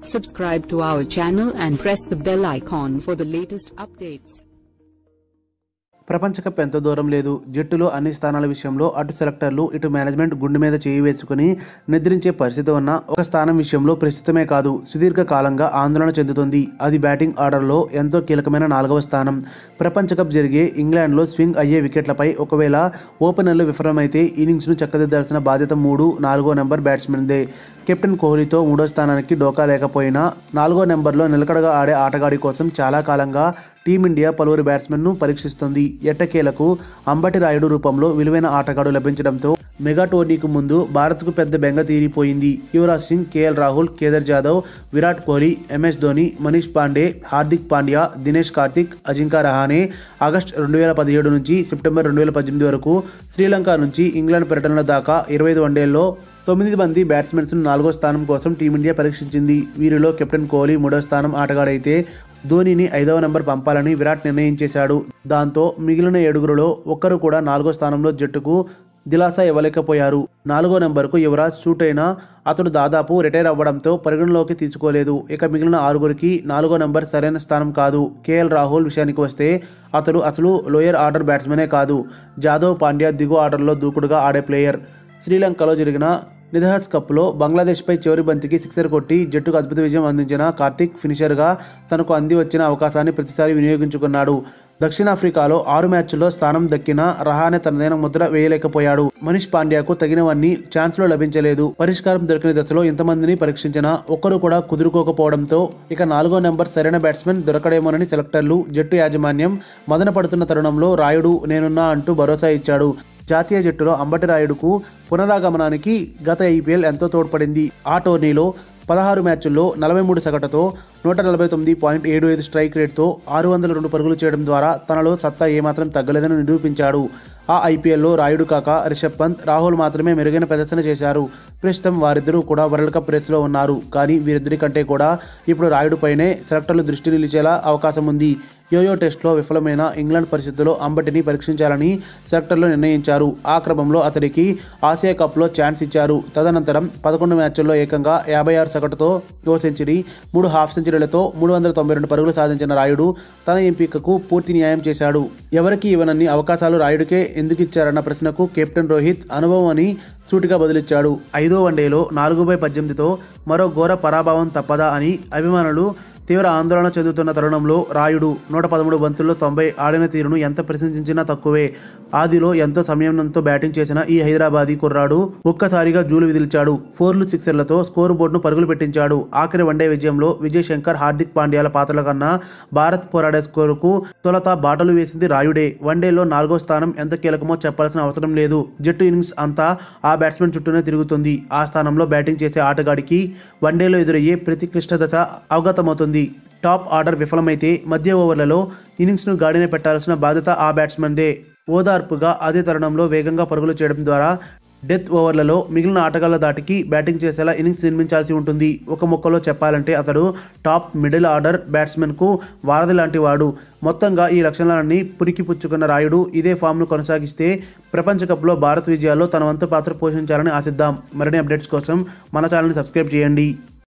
Subscribe to our channel and press the bell icon for the latest updates. ప్రపంచ cup ఎంత దూరం లేదు. జట్టులో అన్ని స్థానాల విషయంలో అటు సెలెక్టర్లు ఇటు మేనేజ్మెంట్ గుండె మీద చేయి వేసుకుని నిద్రించే పరిస్థితి ఉన్న ఒక స్థానం విషయంలో ప్రస్తుతమే కాదు సుదీర్ఘ కాలంగా ఆందోళన చెందుతుంది. అది బ్యాటింగ్ ఆర్డర్లో ఎంతో కీలకమైన 4వ స్థానం. ప్రపంచ కప్ జరిగే ఇంగ్లాండ్లో స్వింగ్ అయ్యే వికెట్లపై ఒకవేళ ఓపెనర్లు విఫలమైతే ఇన్నింగ్స్ను చక్కదిద్దాల్సిన బాధ్యత 3, 4వ నెంబర్ బ్యాట్స్మెన్దే. కెప్టెన్ కోహ్లీతో 3వ స్థానానికి డోకా లేకపోయినా 4వ నెంబర్లో నిలకడగా ఆడే ఆటగాడి కోసం చాలా కాలంగా టీమిండియా పలువురు బ్యాట్స్మెన్ను పరీక్షిస్తుంది. ఎట్టకేలకు అంబటి రాయుడు రూపంలో విలువైన ఆటగాడు లభించడంతో మెగా టోర్నీకి ముందు భారత్కు పెద్ద బెంగ తీరిపోయింది. Yuvraj Singh, KL Rahul, Kedar Jadhav, Virat Kohli, MS Dhoni, Manish Pandey, Hardik Pandya, Dinesh Karthik, Ajinkya Rahane August 2017 నుంచి సెప్టెంబర్ 2018 వరకు శ్రీలంక నుంచి ఇంగ్లాండ్ పర్యటనల దాకా 25 వన్డేల్లో 9 మంది బ్యాట్స్మెన్స్ను 4వ స్థానం కోసం టీమిండియా పరీక్షించింది. వీరిలో కెప్టెన్ కోహ్లీ 3వ స్థానం ఆటగాడైతే ధోనీని 5వ నెంబర్ పంపాలని విరాట్ నిర్ణయించేశాడు. దాంతో మిగిలిన 7గురిలో ఒక్కరు కూడా 4వ స్థానంలో జట్టుకు దిలాసా ఇవ్వలేకపోయారు. 4వ నెంబర్కు యువరాజ్ సూట్ అయినా అతడు దాదాపు రిటైర్ అవ్వడంతో పరిగణలోకి తీసుకోలేదు. ఇక మిగిలిన 6గురికి 4వ నెంబర్ సరైన స్థానం కాదు. కేఎల్ రాహుల్ విషయానికి వస్తే అతడు అసలు లోయర్ ఆర్డర్ బ్యాట్స్మెనే కాదు. జాదవ్, పాండ్యా దిగువ ఆర్డర్లో దూకుడుగా ఆడే ప్లేయర్. శ్రీలంకలో జరిగిన నిదహాస్ కప్లో బంగ్లాదేశ్పై చివరి బంతికి సిక్సర్ కొట్టి జట్టుకు అద్భుత విజయం అందించిన కార్తిక్ ఫినిషర్గా తనకు అంది వచ్చిన అవకాశాన్ని ప్రతిసారి వినియోగించుకున్నాడు. దక్షిణాఫ్రికాలో 6 మ్యాచ్ల్లో స్థానం దక్కిన రహానే తనదైన ముద్ర వేయలేకపోయాడు. మనీష్ పాండ్యాకు తగినవన్నీ ఛాన్స్లో లభించలేదు. పరిష్కారం దొరికిన దశలో ఇంతమందిని పరీక్షించినా ఒక్కరు కూడా కుదురుకోకపోవడంతో ఇక 4వ నెంబర్ సరైన బ్యాట్స్మెన్ దొరకడేమోనని సెలెక్టర్లు, జట్టు యాజమాన్యం మదన పడుతున్న తరుణంలో రాయుడు నేనున్నా అంటూ భరోసా ఇచ్చాడు. జాతీయ జట్టులో అంబటి రాయుడుకు పునరాగమనానికి గత ఐపీఎల్ ఎంతో తోడ్పడింది. ఆ టోర్నీలో 16 మ్యాచ్ల్లో 43 సగటుతో 149.75 స్ట్రైక్ రేట్తో 602 పరుగులు చేయడం ద్వారా తనలో సత్తా ఏమాత్రం తగ్గలేదని నిరూపించాడు. ఆ ఐపీఎల్లో రాయుడు కాక రిషబ్ పంత్, రాహుల్ మాత్రమే మెరుగైన ప్రదర్శన చేశారు. ప్రస్తుతం వారిద్దరూ కూడా వరల్డ్ కప్ రేస్లో ఉన్నారు. కానీ వీరిద్దరి కంటే కూడా ఇప్పుడు రాయుడుపైనే సెలెక్టర్లు దృష్టి నిలిచేలా అవకాశం ఉంది. యోయో టెస్ట్లో విఫలమైన ఇంగ్లాండ్ పరిస్థితుల్లో అంబటిని పరీక్షించాలని సెలెక్టర్లు నిర్ణయించారు. ఆ క్రమంలో అతడికి ఆసియా కప్లో ఛాన్స్ ఇచ్చారు. తదనంతరం 11 మ్యాచ్ల్లో ఏకంగా 56 సగటుతో ఓ సెంచరీ, 3 హాఫ్ సెంచరీలతో 392 పరుగులు సాధించిన రాయుడు తన ఎంపికకు పూర్తి న్యాయం చేశాడు. ఎవరికి ఇవ్వనన్ని అవకాశాలు రాయుడుకే ఎందుకు ఇచ్చారన్న ప్రశ్నకు కెప్టెన్ రోహిత్ అనుభవం అని సూటిగా బదులిచ్చాడు. 5వ వన్డేలో 4/18తో మరో ఘోర పరాభవం తప్పదా అని అభిమానులు తీవ్ర ఆందోళన చెందుతున్న తరుణంలో రాయుడు 113 బంతుల్లో 90 ఆడిన తీరును ఎంత ప్రశంసించినా తక్కువే. ఆదిలో ఎంతో సంయమనంతో బ్యాటింగ్ చేసిన ఈ హైదరాబాదీ కుర్రాడు ఒక్కసారిగా జూలు విదిల్చాడు. 4లు, 6ర్లతో స్కోర్ బోర్డును పరుగులు పెట్టించాడు. ఆఖరి వన్డే విజయంలో విజయ్ శంకర్, హార్దిక్ పాండ్యాల పాత్రల కన్నా భారత్ పోరాడే స్కోరుకు తొలత బాటలు వేసింది రాయుడే. వన్డేలో 4వ స్థానం ఎంత కీలకమో చెప్పాల్సిన అవసరం లేదు. జట్టు ఇన్నింగ్స్ అంతా ఆ బ్యాట్స్మెన్ చుట్టూనే తిరుగుతుంది. ఆ స్థానంలో బ్యాటింగ్ చేసే ఆటగాడికి వన్డేలో ఎదురయ్యే ప్రతి క్లిష్ట దశ అవగతమవుతుంది. టాప్ ఆర్డర్ విఫలమైతే మధ్య ఓవర్లలో ఇన్నింగ్స్ను గాడిన పెట్టాల్సిన బాధ్యత ఆ బ్యాట్స్మెన్దే. ఓదార్పుగా అదే తరుణంలో వేగంగా పరుగులు చేయడం ద్వారా డెత్ ఓవర్లలో మిగిలిన ఆటగాళ్ల దాటికి బ్యాటింగ్ చేసేలా ఇన్నింగ్స్ నిర్మించాల్సి ఉంటుంది. ఒక ముక్కలో చెప్పాలంటే అతడు టాప్ మిడిల్ ఆర్డర్ బ్యాట్స్మెన్కు వారధి లాంటి వాడు. మొత్తంగా ఈ లక్షణాలన్నీ పుణికిపుచ్చుకున్న రాయుడు ఇదే ఫామ్ను కొనసాగిస్తే ప్రపంచ కప్లో భారత్ విజయాల్లో తన వంతు పాత్ర పోషించాలని ఆశిద్దాం. మరిన్ని అప్డేట్స్ కోసం మన ఛానల్ని సబ్స్క్రైబ్ చేయండి.